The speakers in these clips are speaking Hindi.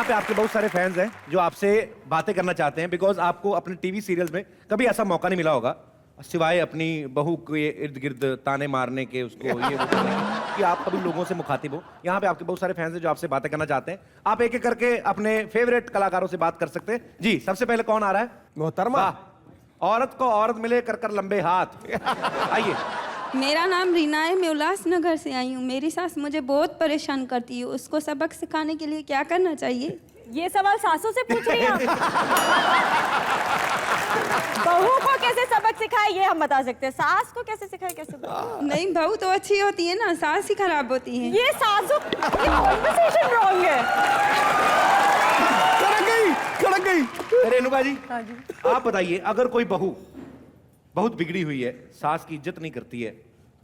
यहाँ पे आपके बहुत सारे फैंस हैं जो आपसे बातें करना चाहते हैं, बिकॉज आपको अपने टीवी सीरियल्स में कभी ऐसा मौका नहीं मिला होगा सिवाय अपनी बहू के इर्द गिर्द ताने मारने के, उसको ये वो करने के, कि आप कभी लोगों से मुखातिब हो। यहाँ पे आपके बहुत सारे फैंस हैं जो आपसे बातें करना चाहते हैं। आप एक एक करके अपने फेवरेट कलाकारों से बात कर सकते हैं। जी, सबसे पहले कौन आ रहा है? मोहतरमा। औरत को औरत मिले कर कर लंबे हाथ। आइए। मेरा नाम रीना है, मैं उल्लासनगर से आई हूँ। मेरी सास मुझे बहुत परेशान करती है, उसको सबक सिखाने के लिए क्या करना चाहिए? ये सवाल सासों से पूछ रही हैं? बहू को कैसे सबक सिखाए ये हम बता सकते हैं, सास को कैसे सिखाए कैसे नहीं, बहू तो अच्छी होती है ना, सास ही खराब होती है। ये सासों की कॉन्वर्सेशन रॉन्ग है। कड़क गई। रेणुका जी, हाँ जी। आप बताइए, अगर कोई बहू बहुत बिगड़ी हुई है, सास की इज्जत नहीं करती है,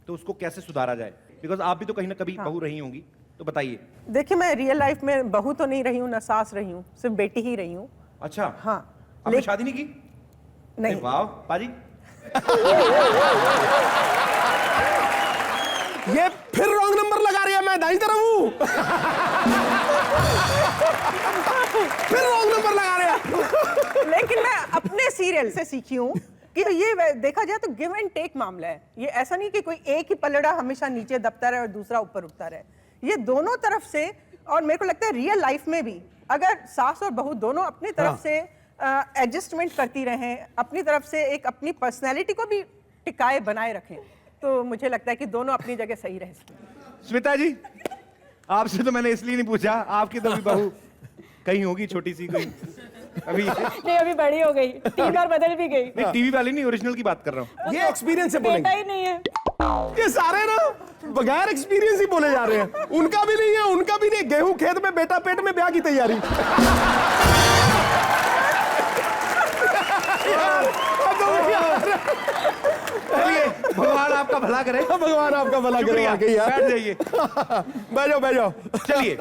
तो उसको कैसे सुधारा जाए? बिकॉज आप भी तो कहीं ना कभी बहू रही होंगी, तो बताइए। देखिए, मैं रियल लाइफ में बहू तो नहीं रही हूँ, ना सास रही हूँ, सिर्फ बेटी ही रही हूँ। अच्छा। हाँ। आपने शादी नहीं की? नहीं। वाह पाजी। ये फिर रॉन्ग नंबर लगा रही है, मैं दाई तरफ हूँ। फिर रॉन्ग नंबर लगा रहे हैं। लेकिन मैं अपने सीरियल से सीखी हूँ कि ये देखा जाए तो गिव एंड टेक मामला है। ये ऐसा नहीं कि कोई एक ही पलड़ा हमेशा नीचे दबता रहे और दूसरा ऊपर उठता रहे। ये दोनों तरफ से, और मेरे को लगता है रियल लाइफ में भी अगर सास और बहू दोनों अपनी तरफ से एडजस्टमेंट करती रहें, अपनी तरफ से एक अपनी पर्सनैलिटी को भी टिकाए बनाए रखें, तो मुझे लगता है कि दोनों अपनी जगह सही रह सकते। स्मिता जी, आपसे तो मैंने इसलिए नहीं पूछा, आपकी तो भी बहू कहीं होगी छोटी सी कोई अभी। नहीं, अभी बड़ी हो गई, 3 बार बदल भी गई। नहीं, टीवी वाली नहीं, ओरिजिनल की बात कर रहा हूँ। ये एक्सपीरियंस से बेटा बोलेंगे। ही नहीं है। ये सारे ना बगैर एक्सपीरियंस ही बोले जा रहे हैं। उनका भी नहीं है, उनका भी नहीं। गेहूं खेत में, बेटा पेट में, ब्याह की तैयारी। चलिए, भगवान आपका भला करे। भगवान आपका भला करे। वाकई यार। बैठ जाइए। बैठ जाओ, बैठ जाओ। चलिए,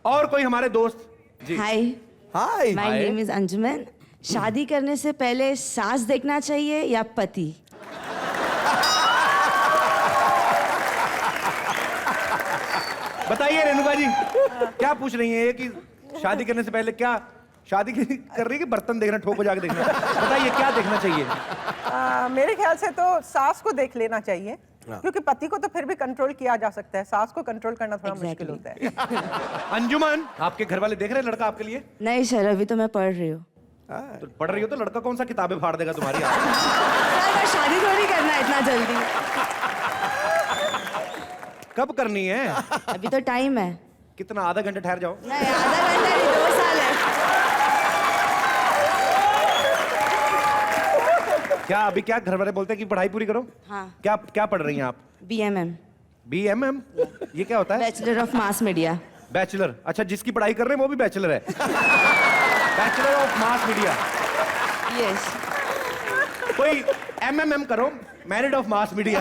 और कोई हमारे दोस्त? जी। हाय, हाय। माय नेम इज अंजुमन। शादी करने से पहले सास देखना चाहिए या पति? बताइए रेणुका जी, क्या पूछ रही हैं ये कि शादी करने से पहले क्या शादी कर रही है कि बर्तन देखना, ठोक बजा के देखना? बताइए क्या देखना चाहिए? मेरे ख्याल से तो सास को देख लेना चाहिए, क्योंकि पति को तो फिर भी कंट्रोल किया जा सकता है, सास को कंट्रोल करना थोड़ा मुश्किल होता है। अंजुमन, आपके घर वाले देख रहे हैं लड़का आपके लिए? नहीं सर, अभी तो मैं पढ़ रही हूँ। तो पढ़ रही हो तो लड़का कौन सा किताबें फाड़ देगा तुम्हारी? सर, शादी थोड़ी करना है इतना जल्दी। कब करनी है? अभी तो टाइम है। कितना, आधा घंटे ठहर जाओ। नहीं, आधा घंटा नहीं, 2 साल है। क्या अभी क्या घर वाले बोलते हैं कि पढ़ाई पूरी करो? हाँ। क्या क्या पढ़ रही हैं आप? BMM, BMM? ये क्या होता है? Bachelor of mass media. Bachelor? अच्छा, जिसकी पढ़ाई कर रहे हैं वो भी बैचलर है। Bachelor of mass media. Yes. कोई MMM करो, मैरिड ऑफ मास मीडिया।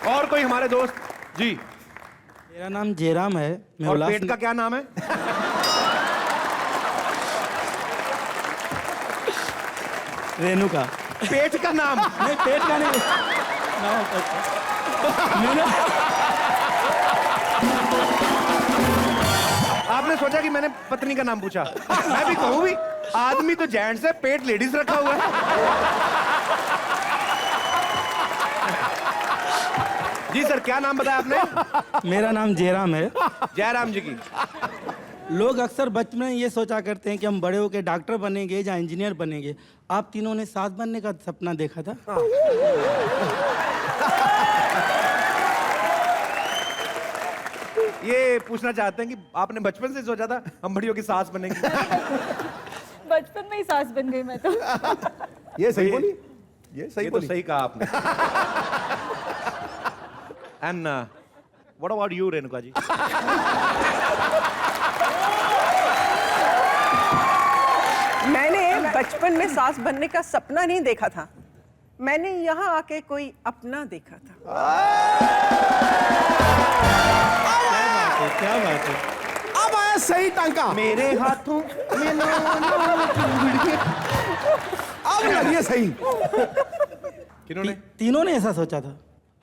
और कोई हमारे दोस्त? जी। मेरा नाम जयराम है। मैं और पेट का क्या नाम है? रेणुका। पेट का नाम? नहीं, पेट का नहीं। आपने सोचा कि मैंने पत्नी का नाम पूछा? मैं भी कहूँ भी, आदमी तो जेंट्स है, पेट लेडीज रखा हुआ है। जी सर, क्या नाम बताया आपने? मेरा नाम जयराम है। जयराम जी की। लोग अक्सर बचपन में ये सोचा करते हैं कि हम बड़े होकर डॉक्टर बनेंगे या इंजीनियर बनेंगे। आप तीनों ने सास बनने का सपना देखा था? ये पूछना चाहते हैं कि आपने बचपन से सोचा था हम बड़ी होकर सास बनेंगे? बचपन में ही सास बन गई मैं तो। ये सही बोली। ये सही ये तो बोली। सही कहा आपने। And what about you Renuka ji? मैंने बचपन में सास बनने का सपना नहीं देखा था, मैंने यहाँ आके कोई अपना देखा था। क्या बात है। अब आया सही टांका। मेरे हाथों में अब लगी सही। किन्होंने? तीनों ने ऐसा सोचा था?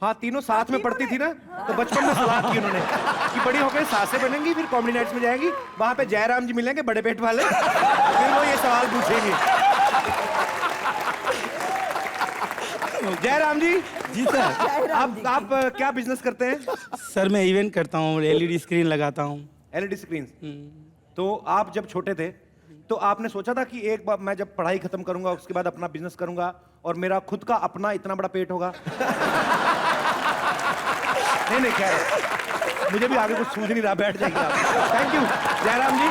हाँ, तीनों साथ में पढ़ती थी ना, तो बचपन में सलाह की उन्होंने कि बड़ी होकर सासें बनेंगी, फिर कॉमेडी नाइट्स में जाएंगी, वहां पे जयराम जी मिलेंगे बड़े पेट वाले, फिर वो ये सवाल पूछेंगे। जयराम जी। जी सर। आप क्या बिजनेस करते हैं? सर मैं इवेंट करता हूँ, LED स्क्रीन लगाता हूँ। LED screen. तो आप जब छोटे थे तो आपने सोचा था कि एक बार मैं जब पढ़ाई खत्म करूंगा उसके बाद अपना बिजनेस करूंगा और मेरा खुद का अपना इतना बड़ा पेट होगा? नहीं खैर, मुझे भी आगे कुछ सूझ नहीं रहा, बैठ जाएगी आप। Thank you Jairam ji.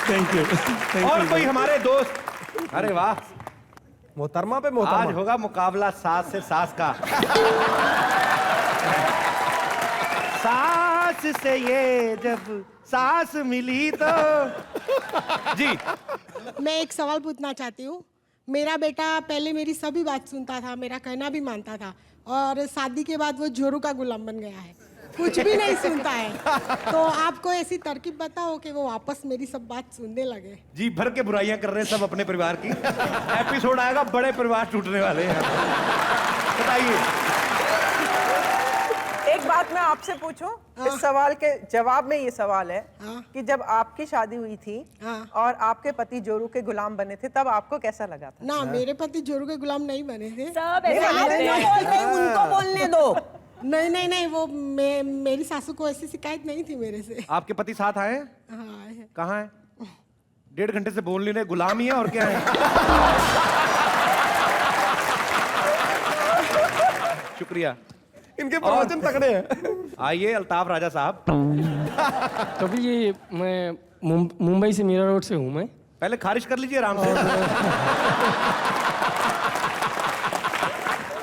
Thank you. और कोई हमारे दोस्त? अरे वाह, मोहतरमा पे आज मोहतरमा। होगा मुकाबला सास से सास का। सास से ये जब सास मिली तो जी। मैं एक सवाल पूछना चाहती हूँ। मेरा बेटा पहले मेरी सभी बात सुनता था, मेरा कहना भी मानता था, और शादी के बाद वो जोरू का गुलाम बन गया है, कुछ भी नहीं सुनता है। तो आपको ऐसी तरकीब बताओ कि वो वापस मेरी सब बात सुनने लगे। जी भर के बुराइयां कर रहे हैं सब अपने परिवार की। एपिसोड आएगा, बड़े परिवार टूटने वाले हैं। बताइए। एक बात मैं आपसे पूछूं, इस सवाल के जवाब में ये सवाल है कि जब आपकी शादी हुई थी और आपके पति जोरू के गुलाम बने थे, तब आपको कैसा लगा था? ना, मेरे पति जोरू के गुलाम नहीं बने थे। सब ऐसे बोलते हैं, उनको बोलने दो। नहीं, वो मेरी सासू को ऐसी शिकायत नहीं थी मेरे से। आपके पति साथ आए? हाँ है। कहाँ है? 1.5 घंटे से बोल नहीं रहे, गुलाम ही है और क्या है? शुक्रिया। इनके प्रवचन तगड़े हैं। आइए अल्ताफ राजा साहब। कभी ये मैं मुंबई से मीरा रोड से हूँ मैं। पहले खारिज कर लीजिए आराम से।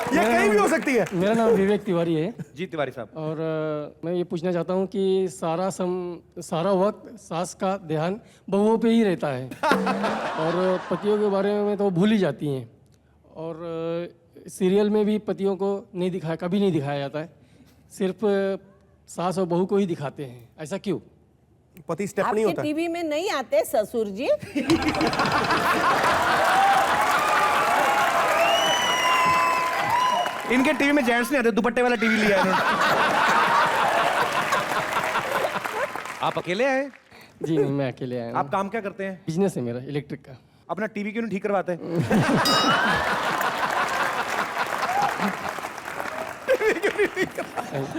ये कहीं भी हो सकती है। मेरा नाम विवेक तिवारी है। जी तिवारी साहब। और मैं ये पूछना चाहता हूँ कि सारा वक्त सास का ध्यान बहुओं पे ही रहता है और पतियों के बारे में तो भूल ही जाती हैं। और सीरियल में भी पतियों को कभी नहीं दिखाया जाता है, सिर्फ सास और बहू को ही दिखाते हैं। ऐसा क्यों? पति स्टेप नहीं होता। टीवी में नहीं आते ससुर जी? इनके टीवी में जेंट्स नहीं आते, दुपट्टे वाला टीवी लिया है इन्होंने। आप अकेले आए? जी नहीं, मैं अकेले आया हूँ। आप काम क्या करते हैं? बिजनेस है मेरा इलेक्ट्रिक का। अपना टीवी क्यों नहीं ठीक करवाते?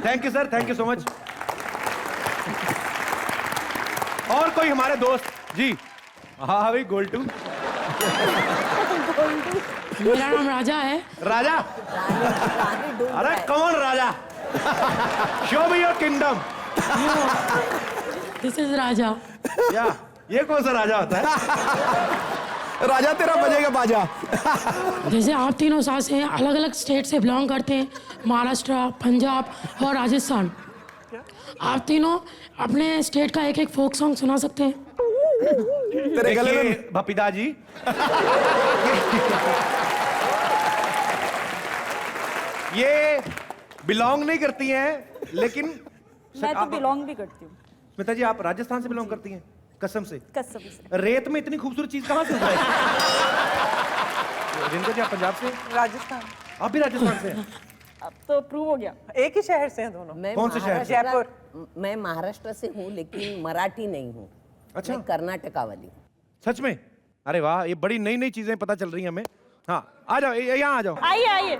Thank you sir, thank you so much. और कोई हमारे दोस्त? जी हाँ भाई, गोल्टू। मेरा नाम राजा है। राजा? अरे कौन Raja? Show me your kingdom. This is Raja. या ये कौन सा राजा होता है? राजा तेरा बजेगा बाजा। जैसे आप तीनों सास हैं, अलग अलग स्टेट से बिलोंग करते हैं, महाराष्ट्र, पंजाब और राजस्थान। आप तीनों अपने स्टेट का एक एक फोक सॉन्ग सुना सकते हैं? तेरे गले में भपीदा जी। ये बिलोंग नहीं करती हैं, लेकिन मैं तो बिलोंग भी करती हूँ। स्मिता जी, आप राजस्थान से बिलोंग करती हैं? कसम से? कसम से। रेत में इतनी खूबसूरत चीज कहाँ से उग रही है? रिंकू जी, आप पंजाब से? राजस्थान। आप भी राजस्थान से हैं? अब तो प्रूव हो गया। एक ही शहर से हैं दोनों। कौन से शहर? जयपुर। मैं महाराष्ट्र से हूँ, लेकिन मराठी नहीं हूँ। अच्छा। मैं कर्नाटका वाली हूँ। सच में? अरे वाह, ये बड़ी नई नई चीजें पता चल रही हैं हमें। हाँ, आ जाओ, यहाँ आ जाओ। आइए।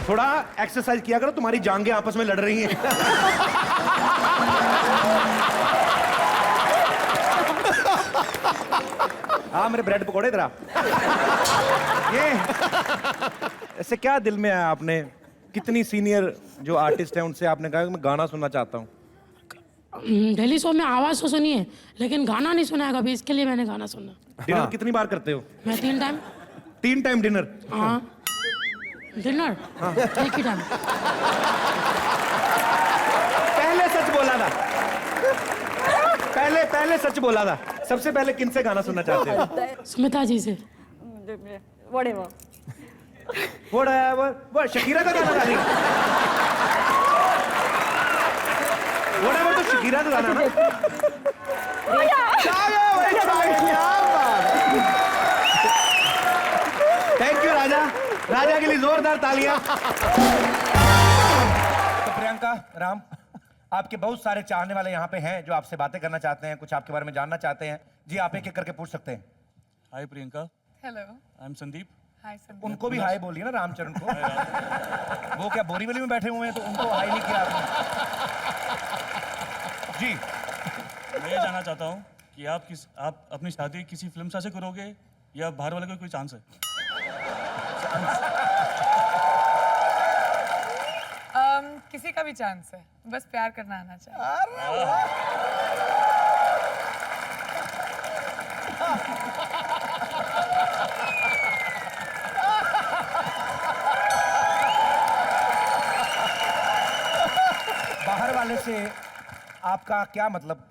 थोड़ा एक्सरसाइज किया करो, तुम्हारी जांघें आपस में लड़ रही हैं। हाँ, मेरे ब्रेड पकौड़े इधर आ। ये ऐसे क्या दिल में आया आपने? कितनी सीनियर जो आर्टिस्ट हैं उनसे आपने कहा कि मैं गाना सुनना चाहता हूँ? दिल्ली शो में आवाज़ तो सुनी है, लेकिन गाना नहीं सुना है कभी, इसके लिए मैंने गाना सुना। डिनर कितनी बार करते हो? मैं 3 टाइम। 3 time dinner? हाँ, डिनर एक ही टाइम। पहले सच बोला था। पहले सच बोला था। सबसे पहले किनसे गाना सुनना चाहते हो? स्मिता जी से। वो शकीरा का गाना गा रही? Whatever, तो शकीरा का गाना ना? थैंक यू यू राजा, राजा के लिए जोरदार तालियां। तो प्रियंका, राम, आपके बहुत सारे चाहने वाले यहाँ पे हैं जो आपसे बातें करना चाहते हैं, कुछ आपके बारे में जानना चाहते हैं। जी, आप एक एक करके पूछ सकते हैं। Hi Priyanka. Hello. I am Sandeep. Hi Sandeep. उनको भी हाय बोलिए ना रामचरण को। वो क्या बोरीवली में बैठे हुए हैं तो उनको हाय नहीं किया आपने। जी, मैं ये जानना चाहता हूँ कि आप अपनी शादी किसी फिल्म से करोगे या बाहर वाले का कोई चांस है? किसी का भी चांस है, बस प्यार करना आना चाहिए। बाहर वाले से आपका क्या मतलब?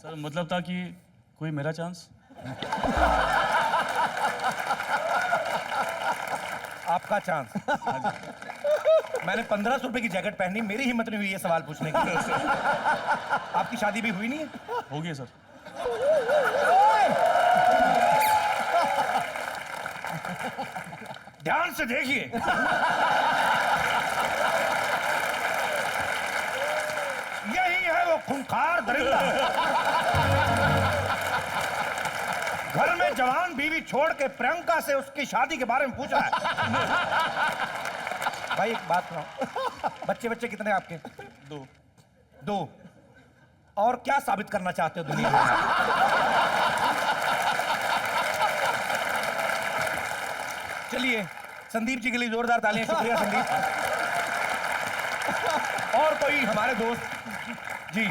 सर मतलब था कि कोई मेरा चांस। आपका चांस। मैंने 1500 रुपए की जैकेट पहनी, मेरी हिम्मत नहीं हुई ये सवाल पूछने की। आपकी शादी भी हुई नहीं है? हो गया सर। ध्यान से देखिए। यही है वो खूंखार दरिंदा, घर में जवान बीवी छोड़ के प्रियंका से उसकी शादी के बारे में पूछ रहा है। भाई एक बात सुनाओ, बच्चे कितने आपके? दो। और क्या साबित करना चाहते हो दुनिया में? चलिए संदीप जी के लिए जोरदार तालियां। शुक्रिया संदीप। और कोई हमारे दोस्त? जी,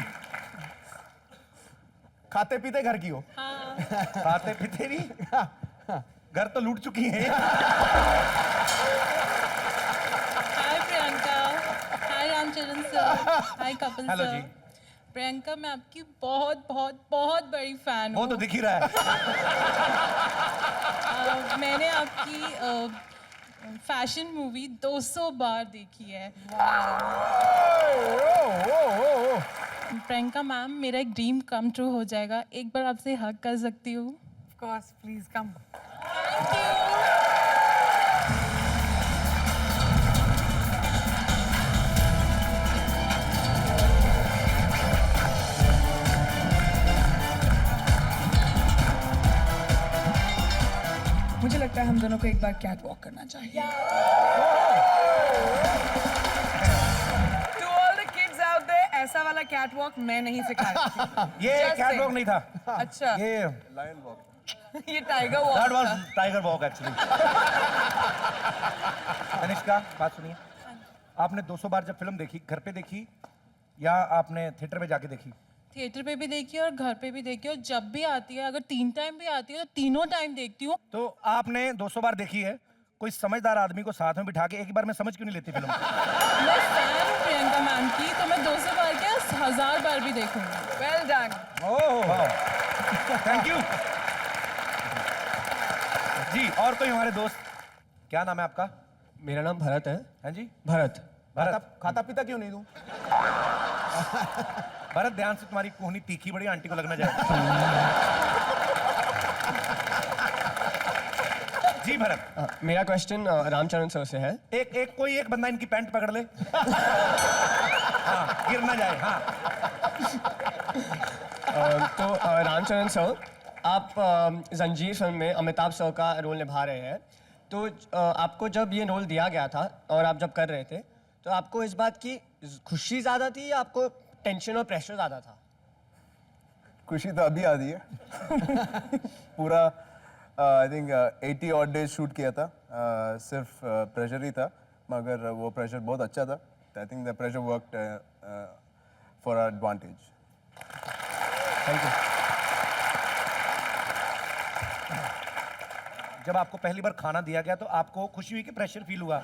खाते पीते घर की हो? खाते पीते भी? घर तो लूट चुकी हैं। हाय प्रियंका। हाय रामचरण सर। हाय कपिल हेलो सर। जी। प्रियंका, मैं आपकी बहुत बहुत बहुत बड़ी फैन वो हूँ। तो दिख ही रहा है। मैंने आपकी फैशन मूवी 200 बार देखी है। प्रियंका मैम, मेरा एक ड्रीम कम ट्रू हो जाएगा, एक बार आपसे हग कर सकती हूँ? Of course, please come. Thank you. मुझे लगता है हम दोनों को एक बार कैट वॉक करना चाहिए। To all the kids out there, ऐसा वाला कैट वॉक मैं नहीं सिखा रही थी। ये Just कैट वॉक saying. नहीं था। अच्छा, ये लायन वॉक। ये टाइगर वॉक दैट वाज था। Tiger walk actually. तनिष्का, बात सुनिए। आपने 200 बार जब फिल्म देखी, घर पे देखी या आपने थिएटर में जाके देखी? थिएटर पे भी देखी और घर पे भी देखी, और जब भी आती है, अगर 3 टाइम भी आती है तो तीनों टाइम देखती हूँ। तो आपने 200 बार देखी है, कोई समझदार आदमी को साथ में बिठा के एक ही बार में समझ क्यों नहीं लेती फिल्म? मैं फैन हूँ प्रियंका मैम की, तो मैं 200 बार क्या 1000 बार भी देखूंगी। Well done. Oh, thank you जी। और कोई हमारे दोस्त? क्या नाम है आपका? मेरा नाम भरत है। हाँ जी, भरत। भरत। खाता पीता क्यों नहीं तू? भरत, ध्यान से, तुम्हारी कोहनी तीखी बड़ी, आंटी को लगना जाए। जी भरत। मेरा क्वेश्चन रामचरण सर से है। कोई एक बंदा इनकी पैंट पकड़ ले। हाँ, गिर ना जाए। हाँ। तो रामचरण सर, आप जंजीर फिल्म में अमिताभ सर का रोल निभा रहे हैं। तो आपको जब ये रोल दिया गया था और आप जब कर रहे थे, तो आपको इस बात की खुशी ज़्यादा थी या आपको टेंशन और प्रेशर ज़्यादा था? खुशी तो अभी आती है। पूरा I think 80 odd days shoot किया था। सिर्फ प्रेशर ही था, मगर वो प्रेशर बहुत अच्छा था। I think the pressure worked for our advantage. Thank you. जब आपको पहली बार खाना दिया गया तो आपको खुशी हुई कि प्रेशर फील हुआ?